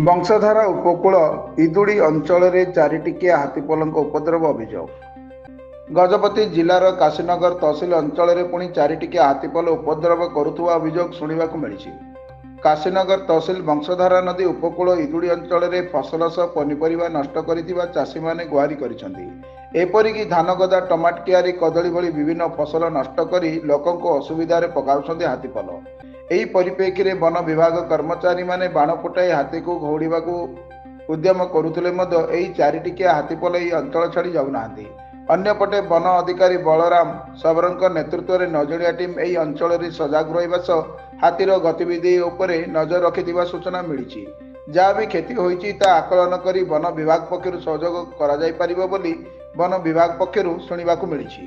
ବଂଶଧାରା ଉପକୂଳ ଇଦୁଡ଼ି ଅଞ୍ଚଳରେ ଚାରିଟିକିଆ ହାତୀପଲଙ୍କ ଉପଦ୍ରବ ଅଭିଯୋଗ। ଗଜପତି ଜିଲ୍ଲାର କାଶୀନଗର ତହସିଲ ଅଞ୍ଚଳରେ ପୁଣି ଚାରିଟିକିଆ ହାତୀପଲ ଉପଦ୍ରବ କରୁଥିବା ଅଭିଯୋଗ ଶୁଣିବାକୁ ମିଳିଛି। କାଶୀନଗର ତହସିଲ ବଂଶଧାରା ନଦୀ ଉପକୂଳ ଇଦୁଡ଼ି ଅଞ୍ଚଳରେ ଫସଲ ସହ ପନିପରିବା ନଷ୍ଟ କରିଥିବା ଚାଷୀମାନେ ଗୁହାରି କରିଛନ୍ତି। ଏପରିକି ଧାନଗଦା, ଟମାଟୋ କିଆରୀ, କଦଳୀ ଭଳି ବିଭିନ୍ନ ଫସଲ ନଷ୍ଟ କରି ଲୋକଙ୍କୁ ଅସୁବିଧାରେ ପକାଉଛନ୍ତି ହାତୀପଲ। ଏହି ପରିପ୍ରେକ୍ଷୀରେ ବନ ବିଭାଗ କର୍ମଚାରୀମାନେ ବାଣ ଫୁଟାଇ ହାତୀକୁ ଘଉଡ଼ିବାକୁ ଉଦ୍ୟମ କରୁଥିଲେ ମଧ୍ୟ ଏହି ଚାରିଟିକିଆ ହାତୀପଲ ଏହି ଅଞ୍ଚଳ ଛାଡ଼ି ଯାଉନାହାନ୍ତି। ଅନ୍ୟପଟେ ବନ ଅଧିକାରୀ ବଳରାମ ଶବରଙ୍କ ନେତୃତ୍ୱରେ 9 ଜଣିଆ ଟିମ୍ ଏହି ଅଞ୍ଚଳରେ ସଜାଗ ରହିବା ସହ ହାତୀର ଗତିବିଧି ଉପରେ ନଜର ରଖିଥିବା ସୂଚନା ମିଳିଛି। ଯାହା ବି କ୍ଷତି ହୋଇଛି ତାହା ଆକଳନ କରି ବନ ବିଭାଗ ପକ୍ଷରୁ ସହଯୋଗ କରାଯାଇପାରିବ ବୋଲି ବନ ବିଭାଗ ପକ୍ଷରୁ ଶୁଣିବାକୁ ମିଳିଛି।